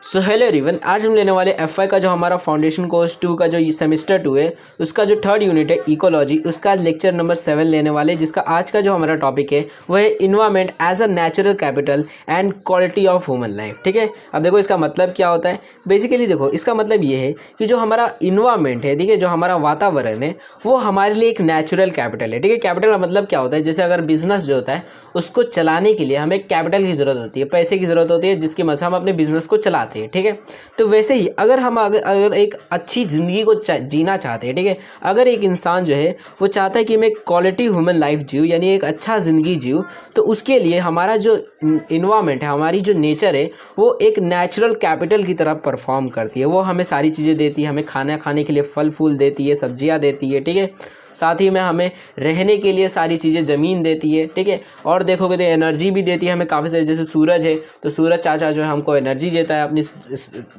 So hello everyone, आज हम लेने वाले एफआई का जो हमारा फाउंडेशन कोर्स 2 का जो सेमेस्टर 2 है उसका जो थर्ड यूनिट है इकोलॉजी, उसका लेक्चर नंबर 7 लेने वाले, जिसका आज का जो हमारा टॉपिक है वह है environment as a natural capital and quality of human life. ठीक है, अब देखो इसका मतलब क्या होता है। बेसिकली देखो इसका मतलब ये है कि जो हमारा इन्वायरमेंट है, ठीक है, जो हमारा वातावरण है वो हमारे लिए एक नेचुरल कैपिटल है। ठीक है, कैपिटल का मतलब क्या होता है, जैसे अगर बिजनेस जो होता है उसको चलाने के लिए हमें कैपिटल की ज़रूरत होती है, पैसे की ज़रूरत होती है, जिसकी मदद से हम अपने बिजनेस को चलाते हैं। ठीक है, तो वैसे ही अगर हम अगर एक अच्छी ज़िंदगी को जीना चाहते हैं, ठीक है, अगर एक इंसान जो है वो चाहता है कि मैं क्वालिटी ह्यूमन लाइफ जीऊँ, यानी एक अच्छा ज़िंदगी जीऊँ, तो उसके लिए हमारा जो इन्वायरमेंट है, हमारी जो नेचर है, वो एक नेचुरल कैपिटल की तरह परफॉर्म करती है। वो हमें सारी चीज़ें देती है, हमें खाना खाने के लिए फल फूल देती है, सब्जियाँ देती है। ठीक है, साथ ही में हमें रहने के लिए सारी चीज़ें ज़मीन देती है। ठीक है, और देखोगे तो एनर्जी भी देती है हमें काफ़ी सारी, जैसे सूरज है तो सूरज चाचा जो है हमको एनर्जी देता है, अपनी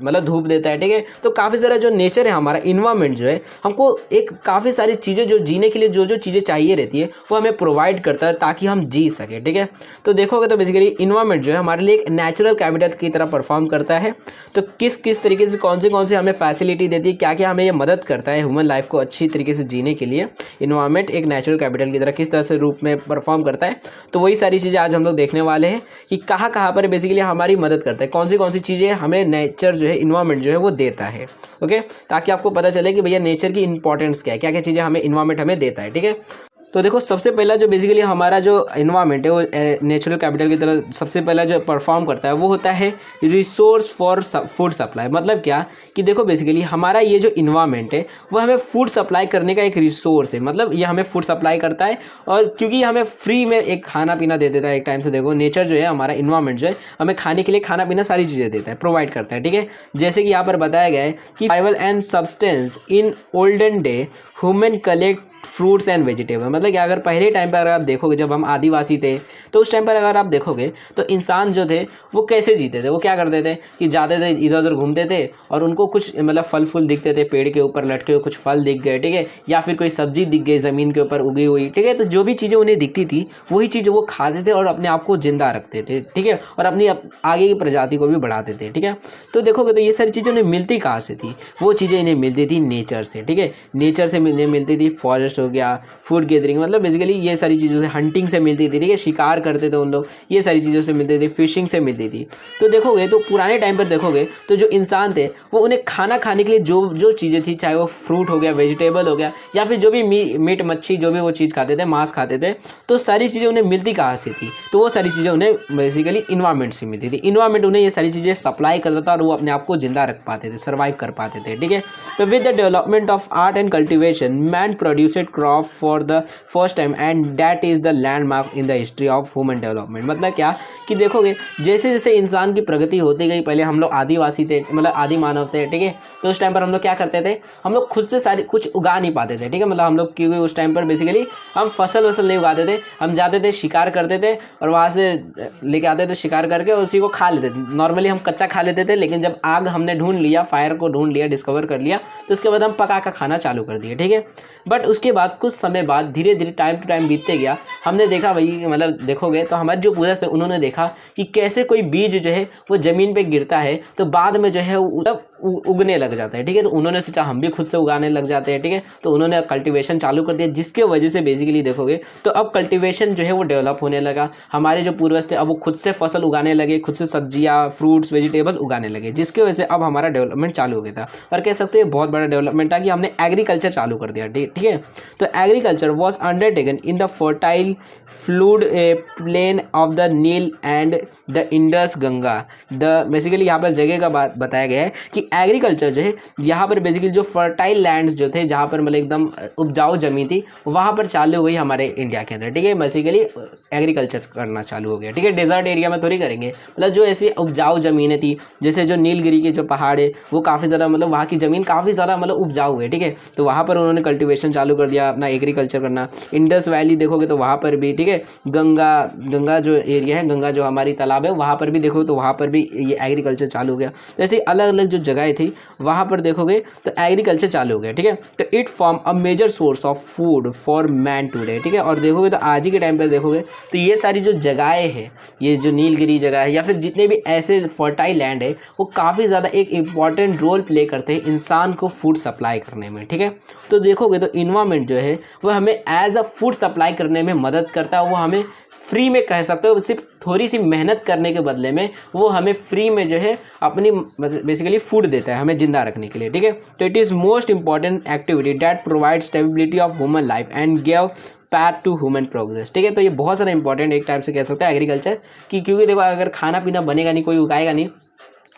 मतलब धूप देता है। ठीक है, तो काफ़ी सारा जो नेचर है, हमारा इन्वायरमेंट जो है, हमको एक काफ़ी सारी चीज़ें जो जीने के लिए जो जो चीज़ें चाहिए रहती है वो हमें प्रोवाइड करता है ताकि हम जी सकें। ठीक है, तो देखोगे तो बेसिकली इन्वायरमेंट जो है हमारे लिए एक नेचुरल कैपिटल की तरह परफॉर्म करता है। तो किस किस तरीके से कौन से हमें फैसिलिटी देती है, क्या क्या हमें ये मदद करता है ह्यूमन लाइफ को अच्छी तरीके से जीने के लिए, इन्वायरमेंट एक नेचुरल कैपिटल की तरह किस तरह से रूप में परफॉर्म करता है। तो वही सारी चीज़ें आज हम लोग देखने वाले हैं कि कहाँ कहाँ पर बेसिकली हमारी मदद करता है, कौन सी चीज़ें हमें नेचर जो है, इन्वायरमेंट जो है वो देता है। ओके, ताकि आपको पता चले कि भैया नेचर की इंपॉर्टेंस क्या है, क्या क्या चीज़ें हमें इन्वायरमेंट हमें देता है। ठीक है, तो देखो सबसे पहला जो बेसिकली हमारा जो इन्वायरमेंट है वो नेचुरल कैपिटल की तरह सबसे पहला जो परफॉर्म करता है वो होता है रिसोर्स फॉर फूड सप्लाई। मतलब क्या कि देखो बेसिकली हमारा ये जो इन्वायरमेंट है वो हमें फूड सप्लाई करने का एक रिसोर्स है। मतलब ये हमें फूड सप्लाई करता है, और क्योंकि हमें फ्री में एक खाना पीना दे देता है एक टाइम से। देखो नेचर जो है, हमारा इन्वायरमेंट जो है, हमें खाने के लिए खाना पीना सारी चीज़ें देता है, प्रोवाइड करता है। ठीक है, जैसे कि यहाँ पर बताया गया है कि survival and substance in olden day human collect fruits and vegetable. मतलब कि अगर पहले टाइम पर अगर आप देखोगे, जब हम आदिवासी थे तो उस टाइम पर अगर आप देखोगे तो इंसान जो थे वो कैसे जीते थे, वो क्या करते थे कि जाते थे इधर उधर घूमते थे, और उनको कुछ मतलब फल फूल दिखते थे, पेड़ के ऊपर लटके हुए कुछ फल दिख गए, ठीक है, या फिर कोई सब्जी दिख गई ज़मीन के ऊपर उगी हुई। ठीक है, तो जो भी चीज़ें उन्हें दिखती थी वही चीज़ें वो खाते थे और अपने आप को जिंदा रखते थे। ठीक है, और अपनी आगे की प्रजाति को भी बढ़ाते थे। ठीक है, तो देखोगे तो ये सारी चीज़ें उन्हें मिलती कहाँ से थी, वो चीज़ें इन्हें मिलती थी नेचर से। ठीक है, नेचर से इन्हें मिलती थी, फॉरेस्ट हो गया, फूड गैदरिंग, मतलब बेसिकली ये सारी चीज़ों से, हंटिंग से मिलती थी। ठीक है, शिकार करते थे उन लोग, ये सारी चीज़ों से मिलती थी, फिशिंग से मिलती थी। तो देखोगे तो पुराने टाइम पर देखोगे तो जो इंसान थे वो उन्हें खाना खाने के लिए जो जो चीज़ें थी, चाहे वो फ्रूट हो गया, वेजिटेबल हो गया, या फिर जो भी मीट मच्छी जो भी वो चीज़ खाते थे, मांस खाते थे, तो सारी चीज़ें उन्हें मिलती कहाँ से थी, तो वो सारी चीज़ें उन्हें बेसिकली इन्वायरमेंट से मिलती थी। इन्वायरमेंट उन्हें ये सारी चीज़ें सप्लाई करता था और वो अपने आप को जिंदा रख पाते थे, सर्वाइव कर पाते थे। ठीक है, तो with the development of art and cultivation man produced crop for the first time and that is the landmark in the history of human development. मतलब क्या कि देखोगे जैसे जैसे इंसान की प्रगति होती गई, पहले हम लोग आदिवासी थे, मतलब आदि मानव थे। ठीक है, तो उस टाइम पर हम लोग क्या करते थे, हम लोग खुद से सारी कुछ उगा नहीं पाते थे। ठीक है, मतलब हम लोग क्योंकि उस टाइम पर बेसिकली हम फसल वसल नहीं उगाते थे, हम जाते थे शिकार करते थे और वहाँ से लेके आते थे शिकार करके और उसी को खा लेते थे। नॉर्मली हम कच्चा खा लेते थे, लेकिन जब आग हमने ढूंढ लिया, फायर को ढूंढ लिया, डिस्कवर कर लिया, तो उसके बाद हम पका कर खाना चालू कर दिए। ठीक है, बट उसके बाद कुछ समय बाद धीरे धीरे टाइम टू टाइम बीतते गया, हमने देखा भाई, मतलब देखोगे तो हमारे जो पूर्वज थे उन्होंने देखा कि कैसे कोई बीज जो है वो ज़मीन पे गिरता है तो बाद में जो है तब उगने लग जाता है। ठीक है, तो उन्होंने सोचा हम भी खुद से उगाने लग जाते हैं। ठीक है, तो उन्होंने कल्टीवेशन चालू कर दिया, जिसके वजह से बेसिकली देखोगे तो अब कल्टीवेशन जो है वो डेवलप होने लगा। हमारे जो पूर्वज थे अब वो खुद से फसल उगाने लगे, खुद से सब्जियाँ, फ्रूट्स, वेजिटेबल उगाने लगे, जिसकी वजह से अब हमारा डेवलपमेंट चालू हो गया था। और कह सकते हैं बहुत बड़ा डेवलपमेंट था कि हमने एग्रीकल्चर चालू कर दिया। ठीक है, तो agriculture was undertaken in the fertile flood plain of the Nile and the Indus Ganga. The basically यहाँ पर जगह का बात बताया गया है कि एग्रीकल्चर जो है यहाँ पर बेसिकली जो फर्टाइल लैंड्स जो थे, जहाँ पर मतलब एकदम उपजाऊ जमीन थी, वहाँ पर चालू हुई हमारे इंडिया के अंदर। ठीक है, बेसिकली एग्रीकल्चर करना चालू हो गया। ठीक है, डेजर्ट एरिया में थोड़ी करेंगे, मतलब जो ऐसी उपजाऊ ज़मीनें थी, जैसे जो नीलगिरी के जो पहाड़ है वो काफ़ी ज़्यादा, मतलब वहाँ की ज़मीन काफ़ी ज़्यादा मतलब उपजाऊ है। ठीक है, तो वहाँ पर उन्होंने कल्टीवेशन चालू कर दिया, अपना एग्रीकल्चर करना। इंडस वैली देखोगे तो वहाँ पर भी, ठीक है, गंगा जो एरिया है, गंगा जो हमारी तालाब है, वहाँ पर भी देखो तो वहाँ पर भी ये एग्रीकल्चर चालू हो गया। तो ऐसे अलग अलग जो जगह जगह थी वहाँ पर देखोगे तो एग्रीकल्चर चालू हो गया, ठीक है। तो it form a major source of food for man today, ठीक है। और देखोगे तो आज ही के टाइम पर देखोगे तो ये सारी जो जगहें हैं, ये जो नीलगिरी जगह है या फिर जितने भी ऐसे फर्टाइल लैंड है, वो काफ़ी ज़्यादा एक इम्पॉर्टेंट रोल प्ले करते हैं इंसान को फूड सप्लाई करने में, ठीक है। तो देखोगे तो इन्वायरमेंट जो है वो हमें एज अ फूड सप्लाई करने में मदद करता है। वो हमें फ्री में कह सकते हो, सिर्फ थोड़ी सी मेहनत करने के बदले में वो हमें फ्री में जो है अपनी बेसिकली फूड देता है हमें जिंदा रखने के लिए, ठीक है। तो it is most important activity that provide stability of human life and give path to human progress, ठीक है। तो ये बहुत ज़्यादा इंपॉर्टेंट एक टाइप से कह सकते हैं एग्रीकल्चर की, क्योंकि देखो अगर खाना पीना बनेगा नहीं, कोई उगाएगा नहीं,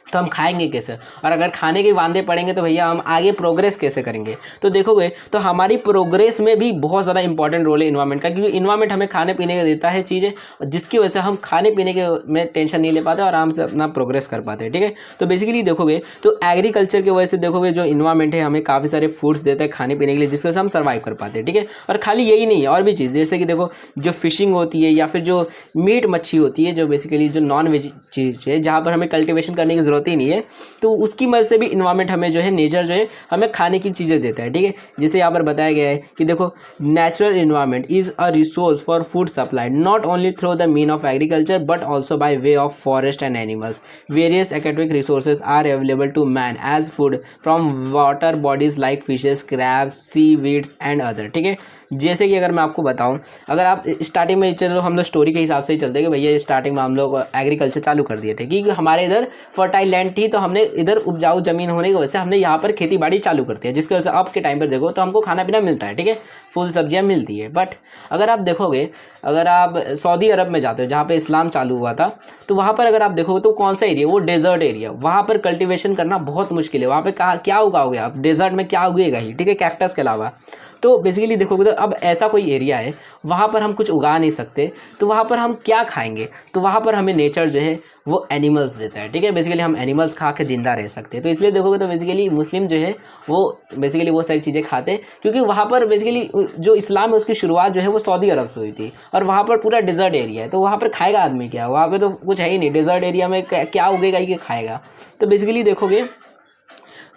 तो हम खाएंगे कैसे, और अगर खाने के वांदे पड़ेंगे तो भैया हम आगे प्रोग्रेस कैसे करेंगे। तो देखोगे तो हमारी प्रोग्रेस में भी बहुत ज़्यादा इंपॉर्टेंट रोल है इन्वायरमेंट का, क्योंकि इन्वायरमेंट हमें खाने पीने का देता है चीज़ें जिसकी वजह से हम खाने पीने के में टेंशन नहीं ले पाते और आराम से अपना प्रोग्रेस कर पाते हैं, ठीक है। तो बेसिकली देखोगे तो एग्रीकल्चर की वजह से देखोगे जो इन्वायरमेंट है हमें काफ़ी सारे फूड्स देता है खाने पीने के लिए, जिसकी वजह से हम सर्वाइव कर पाते हैं, ठीक है। और खाली यही नहीं है, और भी चीज़ जैसे कि देखो जो फिशिंग होती है या फिर जो मीट मच्छी होती है, जो बेसिकली जो नॉन वेज चीज़ है जहाँ पर हमें कल्टिवेशन करने की ज़रूरत ही नहीं है, तो उसकी मदद से भी इन्वायरमेंट हमें जो है नेचर जो है हमें खाने की चीज़ें देता है, ठीक है। जैसे यहाँ पर बताया गया है कि देखो natural environment is a resource for food supply not only through the mean of agriculture but also by way of forest and animals. Various aquatic resources are available to man as food from water bodies like fishes, crabs, sea weeds and other, ठीक है। जैसे कि अगर मैं आपको बताऊं, अगर आप स्टार्टिंग में चलो हम लोग स्टोरी के हिसाब से ही चलते हैं कि भैया स्टार्टिंग में हम लोग एग्रीकल्चर चालू कर दिए थे, क्योंकि हमारे इधर फर्टाइल लैंड थी, तो हमने इधर उपजाऊ जमीन होने की वजह से हमने यहाँ पर खेती बाड़ी चालू कर दिया, जिसकी वजह से अब के टाइम पर देखो तो हमको खाना पीना मिलता है, ठीक है, फुल सब्जियाँ मिलती है। बट अगर आप देखोगे, अगर आप सऊदी अरब में जाते हो जहाँ पे इस्लाम चालू हुआ था, तो वहाँ पर अगर आप देखोगे तो कौन सा एरिया, वो डेजर्ट एरिया, वहाँ पर कल्टीवेशन करना बहुत मुश्किल है। वहाँ पे क्या उगाओगे आप, डेजर्ट में क्या उगेगा ही, ठीक है, कैक्टस के अलावा। तो बेसिकली देखोगे तो अब ऐसा कोई एरिया है वहाँ पर हम कुछ उगा नहीं सकते, तो वहाँ पर हम क्या खाएंगे, तो वहाँ पर हमें नेचर जो है वो एनिमल्स देता है, ठीक है। बेसिकली हम एनिमल्स खा के जिंदा रह सकते हैं। तो इसलिए देखोगे तो बेसिकली मुस्लिम जो है वो बेसिकली वो सारी चीज़ें खाते हैं, क्योंकि वहाँ पर बेसिकली जो इस्लाम है उसकी शुरुआत जो है वो सऊदी अरब से हुई थी, और वहाँ पर पूरा डेजर्ट एरिया है, तो वहाँ पर खाएगा आदमी क्या, वहाँ पर तो कुछ है ही नहीं, डेजर्ट एरिया में क्या उगेगा ही कि खाएगा। तो बेसिकली देखोगे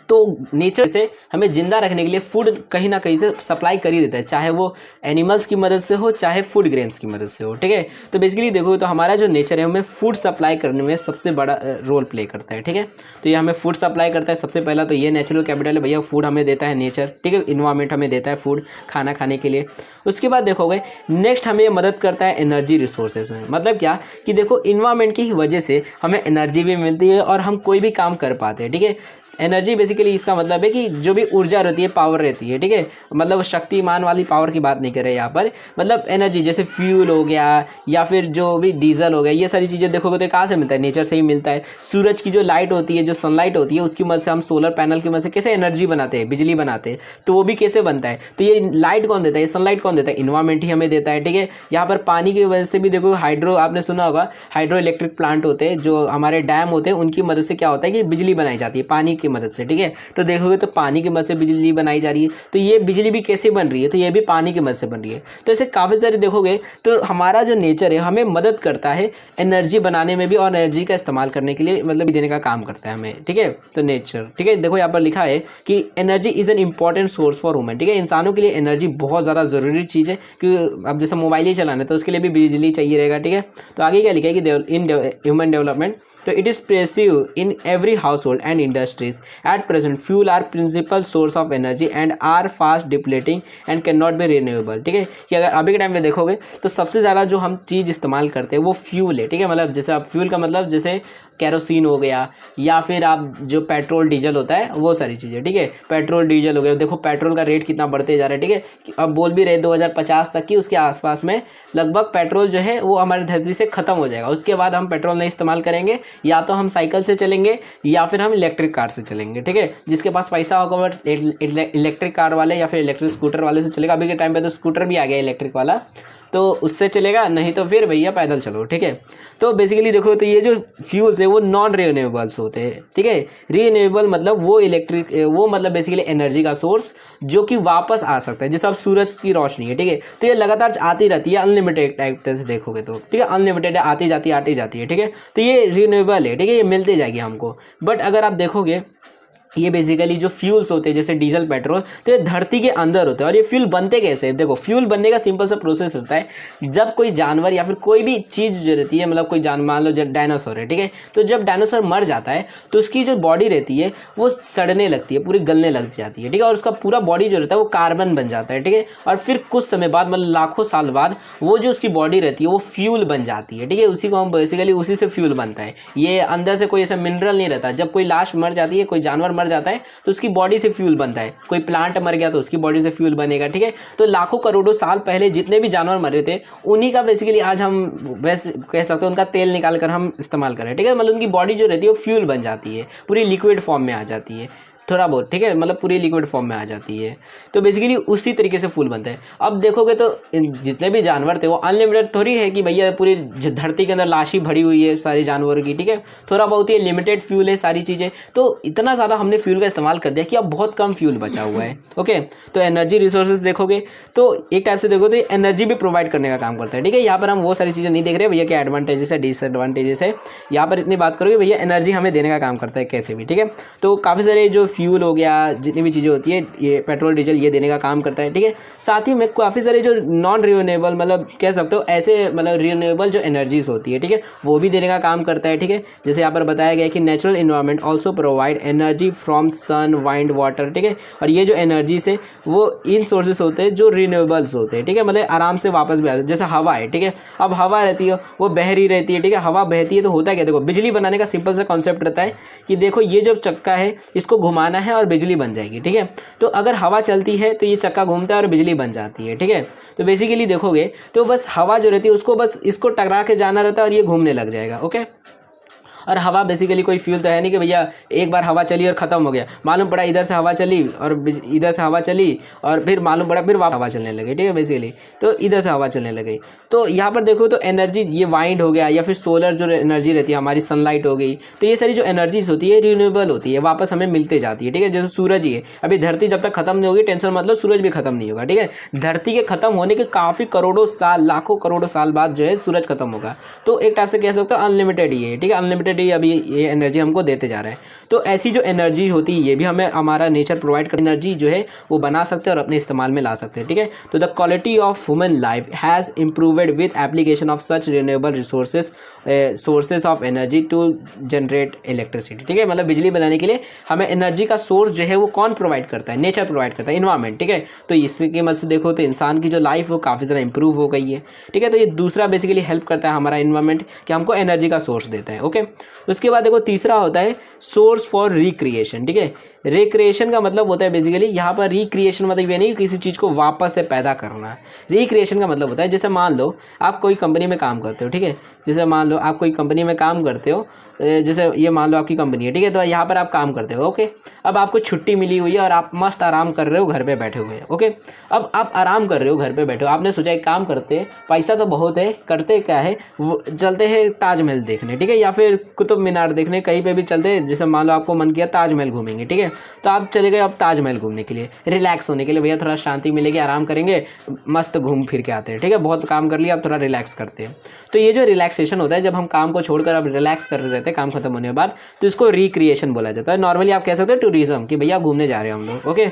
तो नेचर से हमें जिंदा रखने के लिए फूड कहीं ना कहीं से सप्लाई कर ही देता है, चाहे वो एनिमल्स की मदद से हो चाहे फूड ग्रेन्स की मदद से हो, ठीक है। तो बेसिकली देखो तो हमारा जो नेचर है हमें फूड सप्लाई करने में सबसे बड़ा रोल प्ले करता है, ठीक है। तो ये हमें फूड सप्लाई करता है, सबसे पहला तो ये नेचुरल कैपिटल है भैया, फूड हमें देता है नेचर, ठीक है, इन्वायरमेंट हमें देता है फूड खाना खाने के लिए। उसके बाद देखोगे नेक्स्ट हमें ये मदद करता है एनर्जी रिसोर्सेज में। मतलब क्या कि देखो इन्वायरमेंट की वजह से हमें एनर्जी भी मिलती है और हम कोई भी काम कर पाते हैं, ठीक है। एनर्जी बेसिकली इसका मतलब है कि जो भी ऊर्जा रहती है, पावर रहती है, ठीक है, मतलब शक्तिमान वाली पावर की बात नहीं कर रहे यहाँ पर, मतलब एनर्जी जैसे फ्यूल हो गया या फिर जो भी डीजल हो गया, ये सारी चीज़ें देखोगे तो कहाँ से मिलता है, नेचर से ही मिलता है। सूरज की जो लाइट होती है, जो सनलाइट होती है, उसकी मदद से हम सोलर पैनल की मदद से कैसे एनर्जी बनाते हैं, बिजली बनाते हैं, तो वो भी कैसे बनता है, तो ये लाइट कौन देता है, सनलाइट कौन देता है, इन्वायरमेंट ही हमें देता है, ठीक है। यहाँ पर पानी की वजह से भी देखो हाइड्रो, आपने सुना होगा हाइड्रो इलेक्ट्रिक प्लांट होते हैं, जो हमारे डैम होते हैं, उनकी मदद से क्या होता है कि बिजली बनाई जाती है पानी की मदद से, ठीक है। तो देखोगे तो पानी की मदद से बिजली बनाई जा रही है, तो ये बिजली भी कैसे बन रही है, तो ये भी पानी की मदद से बन रही है। तो ऐसे काफ़ी सारे देखोगे तो हमारा जो नेचर है हमें मदद करता है एनर्जी बनाने में भी, और एनर्जी का इस्तेमाल करने के लिए मतलब देने का काम करता है हमें, ठीक है। तो नेचर, ठीक है, देखो यहाँ पर लिखा है कि energy is an important source for human, ठीक है। इंसानों के लिए एनर्जी बहुत ज़्यादा ज़रूरी चीज़ है, क्योंकि अब जैसे मोबाइल ही चलाना है तो उसके लिए भी बिजली चाहिए रहेगा, ठीक है। तो आगे क्या लिखा है कि इन ह्यूमन डेवलपमेंट, तो it is pervasive in every household and industries at present fuel are principal source of energy and are fast depleting and can not be renewable, ठीक है। कि अगर अभी के टाइम में देखोगे तो सबसे ज़्यादा जो हम चीज़ इस्तेमाल करते हैं वो फ्यूल है, ठीक है। मतलब जैसे आप फ्यूल का मतलब जैसे कैरोसिन हो गया या फिर आप जो पेट्रोल डीजल होता है वो सारी चीज़ें, ठीक है। पेट्रोल डीजल हो गया, देखो पेट्रोल का रेट कितना बढ़ते जा रहा है, ठीक है। अब बोल भी रहे 2050 तक की उसके आसपास में लगभग पेट्रोल जो है वो हमारी धरती से ख़त्म हो जाएगा, उसके बाद हम पेट्रोल नहीं इस्तेमाल करेंगे, या तो हम साइकिल से चलेंगे या फिर हम इलेक्ट्रिक कार से चलेंगे, ठीक है। जिसके पास पैसा होगा वो इलेक्ट्रिक कार वाले या फिर इलेक्ट्रिक स्कूटर वाले से चलेगा। अभी के टाइम पे तो स्कूटर भी आ गया इलेक्ट्रिक वाला, तो उससे चलेगा, नहीं तो फिर भैया पैदल चलो, ठीक है। तो बेसिकली देखो तो ये जो फ्यूल्स है वो नॉन रिन्यूएबल्स होते हैं, ठीक है। रिन्यूएबल मतलब वो इलेक्ट्रिक, वो मतलब बेसिकली एनर्जी का सोर्स जो कि वापस आ सकता है, जैसे अब सूरज की रोशनी है, ठीक है। तो ये लगातार आती रहती है, अनलिमिटेड टाइप से देखोगे तो, ठीक है, अनलिमिटेड है, आती जाती है, ठीक है। तो ये रिन्यूएबल है, ठीक है, ये मिलती जाएगी हमको। बट अगर आप देखोगे ये बेसिकली जो फ्यूल्स होते हैं जैसे डीजल पेट्रोल, तो ये धरती के अंदर होते हैं। और ये फ्यूल बनते कैसे हैं? देखो, फ्यूल बनने का सिंपल सा प्रोसेस होता है, जब कोई जानवर या फिर कोई भी चीज़ जो रहती है, मतलब कोई मान लो जब डायनासोर है, ठीक है, तो जब डायनासोर मर जाता है तो उसकी जो बॉडी रहती है वो सड़ने लगती है, पूरी गलने लग जाती है, ठीक है, और उसका पूरा बॉडी जो रहता है वो कार्बन बन जाता है, ठीक है, और फिर कुछ समय बाद, मतलब लाखों साल बाद, वो जो उसकी बॉडी रहती है वो फ्यूल बन जाती है, ठीक है, उसी को हम बेसिकली उसी से फ्यूल बनता है। ये अंदर से कोई ऐसा मिनरल नहीं रहता। जब कोई लाश मर जाती है, कोई जानवर मर जाता है, तो उसकी बॉडी से फ्यूल बनता है। कोई प्लांट मर गया तो उसकी बॉडी से फ्यूल बनेगा, ठीक है। तो लाखों करोड़ों साल पहले जितने भी जानवर मरे थे, उन्हीं का बेसिकली आज हम वैसे कह सकते हैं उनका तेल निकाल कर हम इस्तेमाल करें, ठीक है, मतलब उनकी बॉडी जो रहती है वो फ्यूल बन जाती है, पूरी लिक्विड फॉर्म में आ जाती है, थोड़ा बहुत, ठीक है, मतलब पूरी लिक्विड फॉर्म में आ जाती है। तो बेसिकली उसी तरीके से फूल बनता है। अब देखोगे तो जितने भी जानवर थे वो अनलिमिटेड थोड़ी है कि भैया पूरी धरती के अंदर लाश ही भरी हुई है सारी जानवरों की, ठीक है, थोड़ा बहुत ही लिमिटेड फ्यूल है सारी चीज़ें। तो इतना ज़्यादा हमने फ्यूल का इस्तेमाल कर दिया कि अब बहुत कम फ्यूल बचा हुआ है। ओके, तो एनर्जी रिसोर्सेज देखोगे तो एक टाइप से देखो तो एनर्जी भी प्रोवाइड करने का काम करता है, ठीक है। यहाँ पर हम वो सारी चीज़ें नहीं देख रहे भैया क्या एडवांटेजेस है डिसएडवांटेजेस है, यहाँ पर इतनी बात करोगे भैया एनर्जी हमें देने का काम करता है कैसे भी, ठीक है। तो काफ़ी सारे जो फ्यूल हो गया, जितनी भी चीज़ें होती है, ये पेट्रोल डीजल ये देने का काम करता है, ठीक है। साथ ही में काफ़ी सारे जो नॉन रिन्यूएबल, मतलब कह सकते हो ऐसे, मतलब रिन्यूएबल जो एनर्जीज होती है, ठीक है, वो भी देने का काम करता है, ठीक है। जैसे यहाँ पर बताया गया है कि natural environment also provide energy from sun, wind, water, ठीक है। और ये जो एनर्जीज है वो इन सोर्सेस होते हैं जो रिन्यूएबल्स होते हैं, ठीक है, मतलब आराम से वापस भी आते हैं। जैसे हवा है, ठीक है, अब हवा रहती है वो बह रही रहती है, ठीक है, हवा बहती है तो होता है क्या, देखो बिजली बनाने का सिंपल सा कॉन्सेप्ट रहता है कि देखो ये जो चक्का है इसको घुमाना है और बिजली बन जाएगी, ठीक है। तो अगर हवा चलती है तो ये चक्का घूमता है और बिजली बन जाती है, ठीक है। तो बेसिकली देखोगे तो बस हवा जो रहती है उसको बस इसको टकरा के जाना रहता है और ये घूमने लग जाएगा। ओके, और हवा बेसिकली कोई फ्यूल तो है नहीं कि भैया एक बार हवा चली और ख़त्म हो गया, मालूम पड़ा इधर से हवा चली और इधर से हवा चली और फिर मालूम पड़ा फिर हवा चलने लगी, ठीक है, बेसिकली तो इधर से हवा चलने लगी। तो यहाँ पर देखो तो एनर्जी, ये वाइंड हो गया या फिर सोलर जो एनर्जी रहती है हमारी, सनलाइट हो गई, तो ये सारी जो एनर्जीज होती है रिन्यूएबल होती है, वापस हमें मिलते जाती है, ठीक है। जैसे सूरज ही है, अभी धरती जब तक खत्म नहीं होगी टेंशन मतलब सूरज भी खत्म नहीं होगा, ठीक है। धरती के खत्म होने के काफ़ी करोड़ों साल, लाखों करोड़ों साल बाद जो है सूरज खत्म होगा। तो एक टाइप से कह सकते हो अनलिमिटेड ही है, ठीक है, अनलिमिटेड ही अभी ये एनर्जी हमको देते जा रहा है। तो ऐसी जो एनर्जी होती है ये भी हमें हमारा नेचर प्रोवाइड कर, एनर्जी जो है वो बना सकते हैं और अपने इस्तेमाल में ला सकते हैं, ठीक है। तो the quality of human life has improved with application of such renewable resources sources of energy to generate electricity, ठीक है, मतलब बिजली बनाने के लिए हमें एनर्जी का सोर्स जो है वो कौन प्रोवाइड करता है, नेचर प्रोवाइड करता है, इन्वायरमेंट, ठीक है। तो इसकी मदद से देखो तो इंसान की जो लाइफ वो काफ़ी ज़्यादा इंप्रूव हो गई है, ठीक है। तो ये दूसरा बेसिकली हेल्प करता है हमारा इन्वायरमेंट कि हमको एनर्जी का सोर्स देता है। ओके, उसके बाद देखो तीसरा होता है सोर्स फॉर रिक्रिएशन, ठीक है। रिक्रिएशन का मतलब होता है बेसिकली यहाँ पर रिक्रिएशन मतलब ये नहीं किसी चीज़ को वापस से पैदा करना। रिक्रिएशन का मतलब होता है जैसे मान लो आप कोई कंपनी में काम करते हो, ठीक है, जैसे मान लो आप कोई कंपनी में काम करते हो, जैसे ये मान लो आपकी कंपनी है, ठीक है, तो यहाँ पर आप काम करते हो। ओके, अब आपको छुट्टी मिली हुई है और आप मस्त आराम कर रहे हो घर पे बैठे हुए हैं। ओके, अब आप आराम कर रहे हो घर पे बैठे हो, आपने सोचा एक काम करते हैं, पैसा तो बहुत है, करते क्या है वो चलते हैं ताजमहल देखने, ठीक है, या फिर कुतुब मीनार देखने, कहीं पे भी चलते हैं। जैसे मान लो आपको मन किया ताजमहल घूमेंगे, ठीक है, तो आप चले गए अब ताजमहल घूमने के लिए, रिलैक्स होने के लिए, भैया थोड़ा शांति मिलेगी, आराम करेंगे, मस्त घूम फिर के आते हैं, ठीक है, बहुत काम कर लिया अब थोड़ा रिलैक्स करते हैं। तो ये जो रिलैक्सेशन होता है जब हम काम को छोड़कर अब रिलैक्स कर रहे रहते हैं काम खत्म होने के बाद, तो इसको रिक्रिएशन बोला जाता है। नॉर्मली आप कह सकते हो टूरिज्म कि भैया घूमने जा रहे हैं हम लोग। ओके,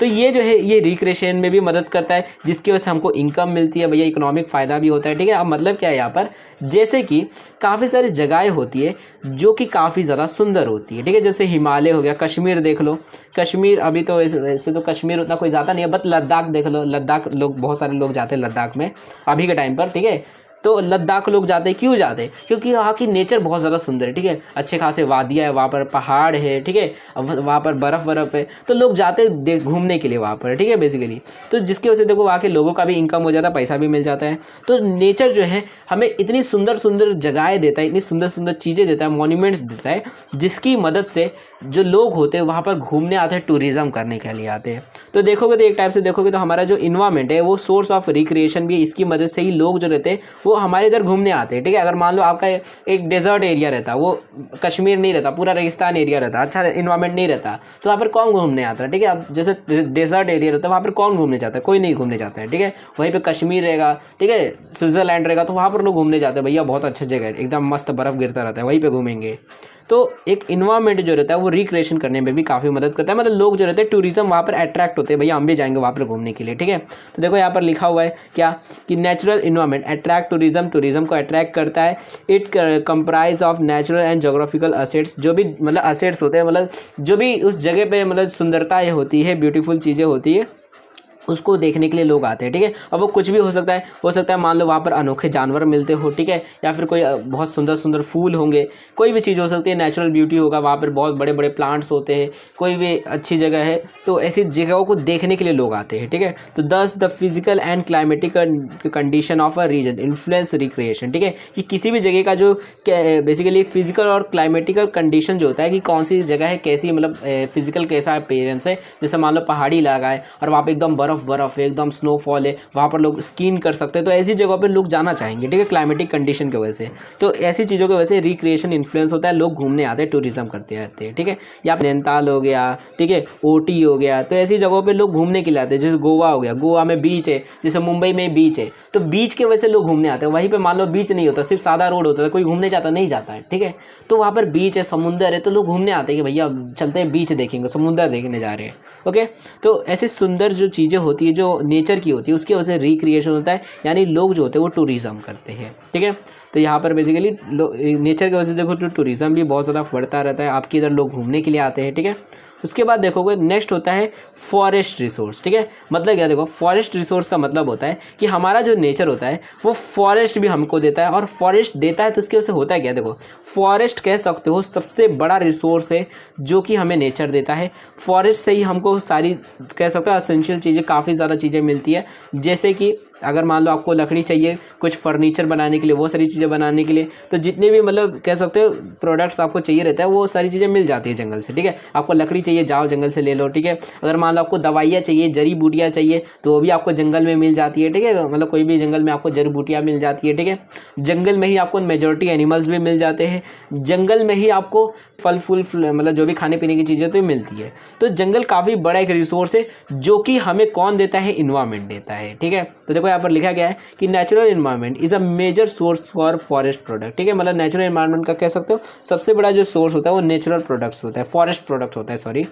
तो ये जो है ये रिक्रिएशन में भी मदद करता है जिसकी वजह से हमको इनकम मिलती है, भैया इकोनॉमिक फ़ायदा भी होता है, ठीक है। अब मतलब क्या है यहाँ पर, जैसे कि काफ़ी सारी जगहें होती है जो कि काफ़ी ज़्यादा सुंदर होती है, ठीक है, जैसे हिमालय हो गया, कश्मीर देख लो, कश्मीर अभी तो ऐसे तो कश्मीर उतना कोई जाता नहीं है, बट लद्दाख देख लो, लद्दाख लोग बहुत सारे लोग जाते हैं लद्दाख में अभी के टाइम पर, ठीक है। तो लद्दाख लोग जाते हैं, क्यों जाते हैं, क्योंकि वहाँ की नेचर बहुत ज़्यादा सुंदर है, ठीक है, अच्छे खासे वादियाँ है, वहाँ पर पहाड़ है, ठीक है, वहाँ पर बर्फ़ है, तो लोग जाते हैं घूमने के लिए वहाँ पर, ठीक है, बेसिकली। तो जिसकी वजह से देखो वहाँ के लोगों का भी इनकम हो जाता है, पैसा भी मिल जाता है। तो नेचर जो है हमें इतनी सुंदर सुंदर जगहें देता है, इतनी सुंदर सुंदर चीज़ें देता है, मॉन्यूमेंट्स देता है, जिसकी मदद से जो लोग होते हैं वहाँ पर घूमने आते हैं, टूरिज़्म करने के लिए आते हैं। तो देखोगे तो एक टाइप से देखोगे तो हमारा जो इन्वायरमेंट है वो सोर्स ऑफ रिक्रिएशन भी है, इसकी मदद से ही लोग जो रहते हैं वो हमारे इधर घूमने आते हैं, ठीक है। अगर मान लो आपका एक डेजर्ट एरिया रहता, वो कश्मीर नहीं रहता, पूरा रेगिस्तान एरिया रहता, अच्छा इन्वायरमेंट नहीं रहता, तो वहाँ पर कौन घूमने आता है, ठीक है। अब जैसे डेजर्ट एरिया रहता है वहाँ पर कौन घूमने जाता है, कोई नहीं घूमने जाता है, ठीक है। वहीं पर कश्मीर रहेगा, ठीक है, स्विट्ज़रलैंड रहेगा, तो वहाँ पर लोग घूमने जाते हैं, भैया बहुत अच्छी जगह है, एकदम मस्त बर्फ़ गिरता रहता है, वहीं पर घूमेंगे। तो एक इन्वायरमेंट जो रहता है वो रिक्रिएशन करने में भी काफ़ी मदद करता है। मतलब लोग जो रहते हैं टूरिज्म वहाँ पर अट्रैक्ट होते हैं, भैया हम भी जाएंगे वहाँ पर घूमने के लिए, ठीक है। तो देखो यहाँ पर लिखा हुआ है क्या कि natural environment attract tourism, tourism को अट्रैक्ट करता है। It comprise of natural and geographical assets, जो भी मतलब असेट्स होते हैं, मतलब जो भी उस जगह पे मतलब सुंदरताएँ होती है, ब्यूटीफुल चीज़ें होती है, उसको देखने के लिए लोग आते हैं, ठीक है। अब वो कुछ भी हो सकता है मान लो वहाँ पर अनोखे जानवर मिलते हो, ठीक है, या फिर कोई बहुत सुंदर सुंदर फूल होंगे, कोई भी चीज़ हो सकती है, नेचुरल ब्यूटी होगा, वहाँ पर बहुत बड़े बड़े प्लांट्स होते हैं, कोई भी अच्छी जगह है, तो ऐसी जगहों को देखने के लिए लोग आते हैं, ठीक है। तो thus the physical and climatic condition of a region influence recreation, ठीक है, कि किसी भी जगह का जो बेसिकली फिजिकल और क्लाइमेटिकल कंडीशन जो होता है कि कौन सी जगह है, कैसी मतलब फिजिकल कैसा अपीयरेंस है, जैसे मान लो पहाड़ी इलाका है और वहाँ पे एकदम बर्फ है, एकदम स्नोफॉल है, वहाँ पर लोग स्कीइंग कर सकते हैं, तो ऐसी जगहों पर लोग जाना चाहेंगे, ठीक है, क्लाइमेटिक कंडीशन की वजह से। तो ऐसी चीज़ों की वजह से रिक्रिएशन इन्फ्लुएंस होता है, लोग घूमने आते हैं, टूरिज्म करते रहते हैं, ठीक है। या नैनीताल हो गया, ठीक है, ओटी हो गया, तो ऐसी जगहों पे लोग घूमने के लिए आते हैं। जैसे गोवा हो गया, गोवा में बीच है, जैसे मुंबई में बीच है, तो बीच की वजह से लोग घूमने आते हैं। वहीं पे मान लो बीच नहीं होता, सिर्फ सादा रोड होता है, कोई घूमने जाता नहीं जाता है, ठीक है, तो वहाँ पर बीच है, समुंदर है, तो लोग घूमने आते हैं कि भैया चलते हैं बीच देखेंगे, समुंदर देखने जा रहे हैं, ओके। तो ऐसी सुंदर जो चीज़ें होती है, जो नेचर की होती है, उसकी वजह से रिक्रिएशन होता है, यानी लोग जो होते हैं वो टूरिज्म करते हैं, ठीक है। तो यहाँ पर बेसिकली नेचर की वजह से देखो तो टूरिज्म भी बहुत ज़्यादा बढ़ता रहता है, आपके इधर लोग घूमने के लिए आते हैं, ठीक है। उसके बाद देखोगे नेक्स्ट होता है फॉरेस्ट रिसोर्स, ठीक है। मतलब क्या, देखो फॉरेस्ट रिसोर्स का मतलब होता है कि हमारा जो नेचर होता है वो फॉरेस्ट भी हमको देता है, और फॉरेस्ट देता है तो उसकी वजह से होता है क्या, देखो फॉरेस्ट कह सकते हो सबसे बड़ा रिसोर्स है जो कि हमें नेचर देता है। फॉरेस्ट से ही हमको सारी कह सकते हो एसेंशियल चीज़ें, काफ़ी ज़्यादा चीज़ें मिलती है, जैसे कि अगर मान लो आपको लकड़ी चाहिए कुछ फर्नीचर बनाने के लिए, वो सारी चीज़ें बनाने के लिए, तो जितने भी मतलब कह सकते हो प्रोडक्ट्स आपको चाहिए रहता है, वो सारी चीज़ें मिल जाती है जंगल से, ठीक है। आपको लकड़ी चाहिए, जाओ जंगल से ले लो, ठीक है। अगर मान लो आपको दवाइयाँ चाहिए, जड़ी बूटियाँ चाहिए, तो वो भी आपको जंगल में मिल जाती है, ठीक है। मतलब कोई भी जंगल में आपको जड़ी बूटियाँ मिल जाती है, ठीक है। जंगल में ही आपको मेजॉरिटी एनिमल्स भी मिल जाते हैं, जंगल में ही आपको फल फूल मतलब जो भी खाने पीने की चीज़ें तो मिलती है। तो जंगल काफ़ी बड़ा एक रिसोर्स है जो कि हमें कौन देता है, इन्वायरमेंट देता है, ठीक है। तो देखो यहाँ पर लिखा गया है कि natural environment is a major source for forest product, ठीक है। मतलब नेचुरल इन्वायरमेंट का कह सकते हो सबसे बड़ा जो सोर्स होता है वो नेचुरल प्रोडक्ट्स होता है, फॉरेस्ट प्रोडक्ट होता है, सॉरी,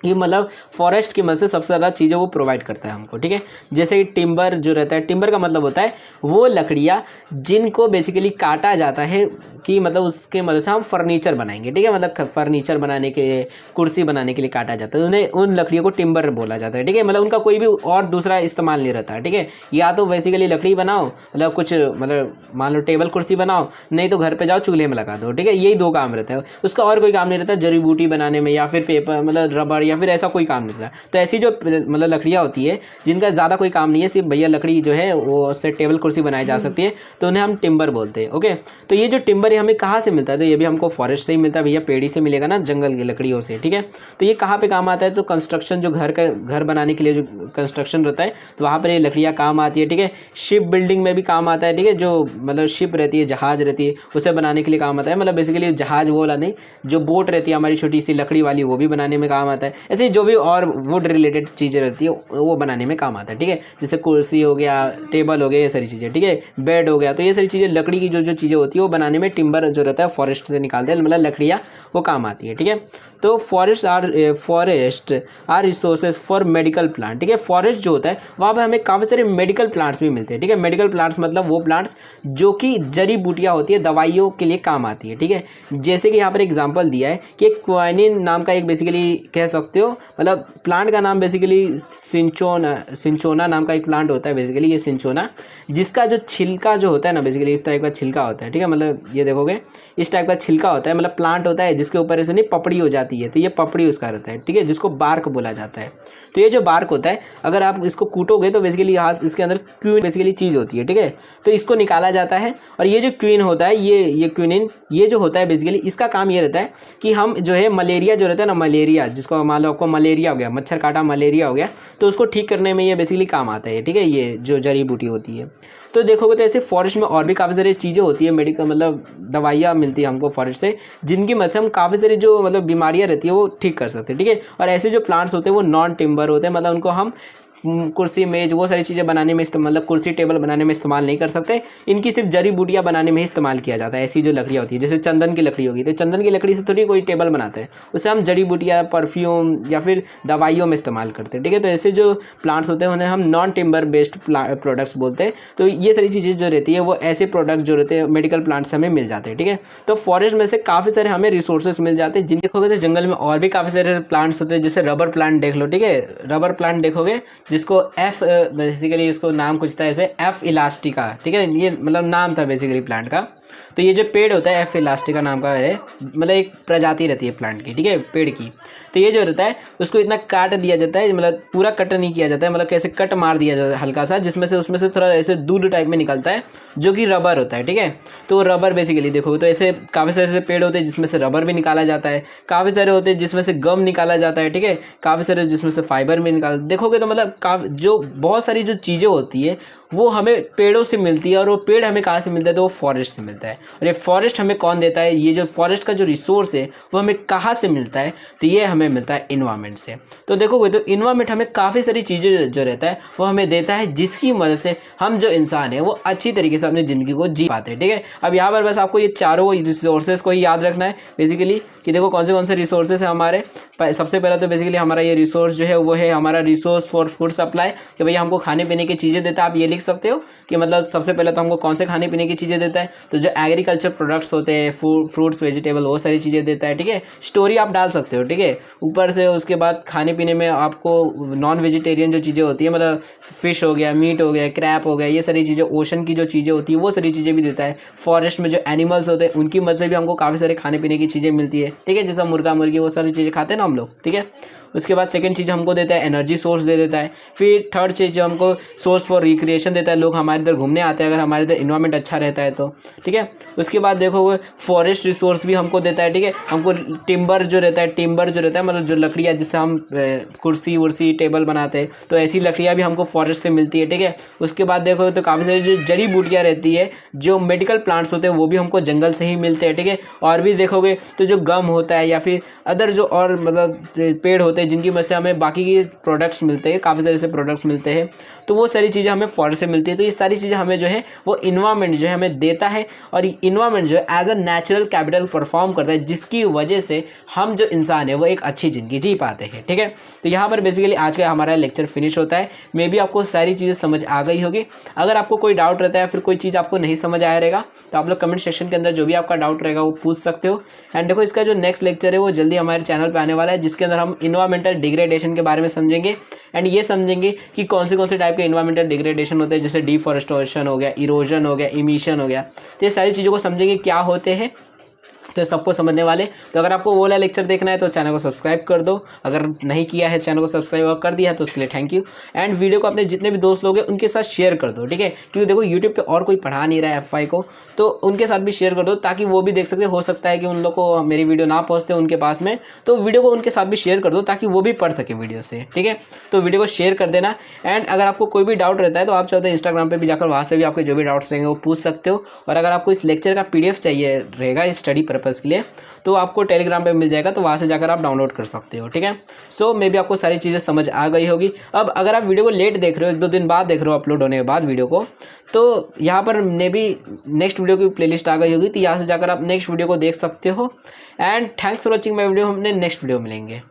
ये मतलब फॉरेस्ट की मदद से सबसे ज़्यादा चीज़ें वो प्रोवाइड करता है हमको, ठीक है। जैसे कि टिम्बर जो रहता है, टिम्बर का मतलब होता है वो लकड़ियाँ जिनको बेसिकली काटा जाता है कि मतलब उसके मदद से हम फर्नीचर बनाएंगे, ठीक है। मतलब फर्नीचर बनाने के लिए, कुर्सी बनाने के लिए काटा जाता है, उन्हें उन लकड़ियों को टिम्बर बोला जाता है, ठीक है। मतलब उनका कोई भी और दूसरा इस्तेमाल नहीं रहता है, ठीक है। या तो बेसिकली लकड़ी बनाओ, मतलब कुछ मतलब मान लो टेबल कुर्सी बनाओ, नहीं तो घर पे जाओ चूल्हे में लगा दो, ठीक है। यही दो काम रहता है, उसका और कोई काम नहीं रहता जड़ी बूटी बनाने में, या फिर पेपर मतलब रबड़, या फिर ऐसा कोई काम नहीं रहता। तो ऐसी जो मतलब लकड़ियाँ होती है जिनका ज़्यादा कोई काम नहीं है, सिर्फ भैया लकड़ी जो है वो उससे टेबल कुर्सी बनाई जा सकती है, तो उन्हें हम टिम्बर बोलते हैं, ओके। तो ये जो टिम्बर है हमें कहाँ से मिलता है, तो ये भी हमको फॉरेस्ट से ही मिलता है भैया, पेड़ी से मिलेगा ना, जंगल की लकड़ियों से, ठीक है। तो ये कहाँ पे काम आता है, तो कंस्ट्रक्शन, जो घर बनाने के लिए जो कंस्ट्रक्शन रहता है, तो वहाँ पर ये लकड़ियाँ काम आती है, ठीक है। शिप बिल्डिंग में भी काम आता है, ठीक है, जो मतलब शिप रहती है, जहाज रहती है, उसे बनाने के लिए काम आता है। मतलब बेसिकली जहाज वो वाला नहीं, जो बोट रहती है हमारी छोटी सी लकड़ी वाली, वो भी बनाने में काम आता है। ऐसे जो भी और वुड रिलेटेड चीज़ें रहती है वो बनाने में काम आता है, ठीक है। जैसे कुर्सी हो गया, टेबल हो गया, ये सारी चीज़ें, ठीक है, बेड हो गया, तो ये सारी चीज़ें लकड़ी की जो चीज़ें होती है वो बनाने में टिम्बर जो रहता है फॉरेस्ट से निकालते हैं, मतलब लकड़ियाँ वो काम आती है, ठीक है। तो forest are resources for medical plant, ठीक है। फॉरेस्ट जो होता है वहाँ पर हमें काफ़ी सारे मेडिकल प्लांट्स भी मिलते हैं, ठीक है। मेडिकल प्लांट्स मतलब वो प्लांट्स जो कि जड़ी बूटियाँ होती है, दवाइयों के लिए काम आती है, ठीक है। जैसे कि यहाँ पर एग्जाम्पल दिया है कि क्वानिन नाम का एक बेसिकली कह सकते हो, मतलब प्लांट का नाम बेसिकली सिंचोना नाम का एक प्लांट होता है, बेसिकली ये सिंचोना, जिसका जो छिलका जो होता है ना, बेसिकली इस टाइप का छिलका होता है, ठीक है। मतलब ये देखोगे इस टाइप का छिलका होता है, मतलब प्लांट होता है जिसके ऊपर ऐसे नहीं पपड़ी हो जाती है, तो ये पपड़ी उसका रहता है, ठीक है, जिसको बार्क बोला जाता है। तो ये जो बार्क होता है अगर आप इसको कूटोगे तो बेसिकली यहाँ इसके अंदर क्वीन बेसिकली चीज़ होती है, ठीक है। तो इसको निकाला जाता है, और ये जो क्वीन होता है, ये क्विनिन, ये जो होता है बेसिकली इसका काम ये रहता है कि हम जो है मलेरिया जो रहता है ना, मलेरिया जिसको मान लो आपको मलेरिया हो गया, मच्छर काटा मलेरिया हो गया, तो उसको ठीक करने में ये बेसिकली काम आता है, ठीक है, ये जो जड़ी बूटी होती है। तो देखोगे तो ऐसे फॉरेस्ट में और भी काफ़ी सारी चीज़ें होती है, मेडिकल मतलब दवाइयाँ मिलती है हमको फॉरेस्ट से, जिनकी मदद से हम काफ़ी सारी जो मतलब बीमारियाँ रहती है वो ठीक कर सकते हैं, ठीक है। और ऐसे जो प्लांट्स होते हैं वो नॉन टिम्बर होते हैं, मतलब उनको हम कुर्सी मेज वो सारी चीज़ें बनाने में मतलब कुर्सी टेबल बनाने में इस्तेमाल नहीं कर सकते। इनकी सिर्फ जड़ी बूटियाँ बनाने में ही इस्तेमाल किया जाता है। ऐसी जो लकड़ियाँ होती है, जैसे चंदन की लकड़ी होगी, तो चंदन की लकड़ी से थोड़ी कोई टेबल बनाते हैं, उससे हम जड़ी बूटियाँ, परफ्यूम या फिर दवाइयों में इस्तेमाल करते हैं। ठीक है, तो ऐसे जो प्लांट्स होते हैं उन्हें हम नॉन टिम्बर बेस्ड प्रोडक्ट्स बोलते हैं। तो ये सारी चीज़ें जो रहती है वो ऐसे प्रोडक्ट्स जो रहते हैं मेडिकल प्लांट्स हमें मिल जाते हैं। ठीक है, तो फॉरेस्ट में से काफ़ी सारे हमें रिसोर्सेज मिल जाते हैं। जिन देखोगे तो जंगल में और भी काफ़ी सारे प्लांट्स होते हैं, जैसे रबर प्लांट देख लो। ठीक है, रबर प्लांट देखोगे जिसको बेसिकली इसको नाम कुछ था ऐसे एफ इलास्टिका। ठीक है, ये मतलब नाम था बेसिकली प्लांट का। तो ये जो पेड़ होता है एफ इलास्टिका नाम का है, मतलब एक प्रजाति रहती है प्लांट की। ठीक है, पेड़ की। तो ये जो रहता है उसको इतना काट दिया जाता है, मतलब पूरा कट नहीं किया जाता है, मतलब कैसे कट मार दिया जाता है हल्का सा, जिसमें से उसमें से थोड़ा ऐसे दूध टाइप में निकलता है जो कि रबर होता है। ठीक है, तो रबर बेसिकली देखो तो ऐसे काफ़ी सारे ऐसे पेड़ होते हैं जिसमें से रबर भी निकाला जाता है, काफ़ी सारे होते हैं जिसमें से गम निकाला जाता है। ठीक है, काफ़ी सारे जिसमें से फाइबर भी निकाल देखोगे तो मतलब जो बहुत सारी जो चीज़ें होती है वो हमें पेड़ों से मिलती है। और वो पेड़ हमें कहाँ से मिलता है, तो वो फॉरेस्ट से मिलता है। और ये फॉरेस्ट हमें कौन देता है, ये जो फॉरेस्ट का जो रिसोर्स है वो हमें कहाँ से मिलता है, तो ये हमें मिलता है इन्वायरमेंट से। तो देखोगे तो इन्वायरमेंट हमें काफ़ी सारी चीज़ें जो रहता है वो हमें देता है, जिसकी मदद से हम जो इंसान है वो अच्छी तरीके से अपनी ज़िंदगी को जी पाते हैं। ठीक है, अब यहाँ पर बस आपको ये चारों रिसोर्सेज को ही याद रखना है बेसिकली, कि देखो कौन से रिसोर्सेज है हमारे। सबसे पहला तो बेसिकली हमारा ये रिसोर्स जो है वो है हमारा रिसोर्स फॉर फूड सप्लाई, कि भैया हमको खाने पीने की चीज़ें देता है। आप ये लिख सकते हो कि मतलब सबसे पहले तो हमको कौन से खाने पीने की चीज़ें देता है, तो जो एग्रीकल्चर प्रोडक्ट्स होते हैं, फ्रूट्स वेजिटेबल वो सारी चीज़ें देता है। ठीक है, स्टोरी आप डाल सकते हो। ठीक है, ऊपर से उसके बाद खाने पीने में आपको नॉन वेजिटेरियन जो चीज़ें होती है, मतलब फिश हो गया, मीट हो गया, क्रैप हो गया, ये सारी चीज़ें, ओशन की जो चीज़ें होती है वो सारी चीज़ें भी देता है। फॉरेस्ट में जो एनिमल्स होते हैं उनकी मदद से भी हमको काफ़ी सारे खाने पीने की चीज़ें मिलती है। ठीक है, जैसा मुर्गा मुर्गी वो सारी चीज़ें खाते हैं ना हम लोग। ठीक है, उसके बाद सेकंड चीज़ हमको देता है एनर्जी सोर्स दे देता है। फिर थर्ड चीज़ जो हमको सोर्स फॉर रिक्रिएशन देता है, लोग हमारे इधर घूमने आते हैं अगर हमारे इधर इन्वायरमेंट अच्छा रहता है तो। ठीक है, उसके बाद देखो फॉरेस्ट रिसोर्स भी हमको देता है। ठीक है, हमको टिम्बर जो रहता है मतलब जो लकड़ियाँ जिससे हम कुर्सी उर्सी टेबल बनाते हैं, तो ऐसी लकड़ियाँ भी हमको फॉरेस्ट से मिलती है। ठीक है, उसके बाद देखो तो काफ़ी सारी जो जड़ी बूटियाँ रहती है, जो मेडिकल प्लांट्स होते हैं वो भी हमको जंगल से ही मिलते हैं। ठीक है, और भी देखोगे तो जो गम होता है या फिर अदर जो और मतलब पेड़ होते हैं जिनकी वजह से हमें बाकी के प्रोडक्ट्स मिलते हैं, काफ़ी सारे ऐसे प्रोडक्ट्स मिलते हैं, तो वो सारी चीज़ें हमें फॉरेस्ट से मिलती है। तो ये सारी चीज़ें हमें जो है वो इन्वायरमेंट जो है हमें देता है, और इन्वायरमेंट जो है as a natural capital perform करता है, जिसकी वजह से हम जो इंसान है वो एक अच्छी ज़िंदगी जी पाते हैं। ठीक है, तो यहाँ पर बेसिकली आज का हमारा लेक्चर फिनिश होता है। मे बी आपको सारी चीज़ें समझ आ गई होगी। अगर आपको कोई डाउट रहता है, फिर कोई चीज़ आपको नहीं समझ आया रहेगा, तो आप लोग कमेंट सेक्शन के अंदर जो भी आपका डाउट रहेगा वो पूछ सकते हो। एंड देखो इसका जो नेक्स्ट लेक्चर है वो जल्दी हमारे चैनल पर आने वाला है, जिसके अंदर हम इन्वायरमेंटल डिग्रेडेशन के बारे में समझेंगे। एंड ये समझेंगे कि कौन से टाइप के इन्वायरमेंटल डिग्रेडेशन होते हैं, जैसे डिफॉरेस्टेशन हो गया, इरोजन हो गया, इमिशन हो गया। तो ये सारी चीज़ों को समझेंगे क्या होते हैं, तो सबको समझने वाले। तो अगर आपको वो वाला लेक्चर देखना है तो चैनल को सब्सक्राइब कर दो। अगर नहीं किया है चैनल को सब्सक्राइब कर दिया है तो उसके लिए थैंक यू। एंड वीडियो को अपने जितने भी दोस्त लोग हैं उनके साथ शेयर कर दो। ठीक है, क्योंकि देखो यूट्यूब पे और कोई पढ़ा नहीं रहा है एफवाई को, तो उनके साथ भी शेयर कर दो ताकि वो भी देख सके। हो सकता है कि उन लोग को मेरी वीडियो ना पहुँचते उनके पास में, तो वीडियो को उनके साथ भी शेयर कर दो ताकि वो भी पढ़ सके वीडियो से। ठीक है, तो वीडियो को शेयर कर देना। एंड अगर आपको कोई भी डाउट रहता है तो आप चाहो तो इंस्टाग्राम पर भी जाकर वहाँ से भी आपके जो भी डाउट्स रहेंगे वो पूछ सकते हो। और अगर आपको इस लेक्चर का PDF चाहिए रहेगा स्टडी पर्पज़ के लिए, तो आपको टेलीग्राम पे मिल जाएगा, तो वहाँ से जाकर आप डाउनलोड कर सकते हो। ठीक है, सो मे बी आपको सारी चीज़ें समझ आ गई होगी। अब अगर आप वीडियो को लेट देख रहे हो, 1-2 दिन बाद देख रहे हो अपलोड होने के बाद वीडियो को, तो यहाँ पर मे बी नेक्स्ट वीडियो की प्लेलिस्ट आ गई होगी, तो यहाँ से जाकर आप नेक्स्ट वीडियो को देख सकते हो। And thanks for watching my video, हमने नेक्स्ट वीडियो मिलेंगे।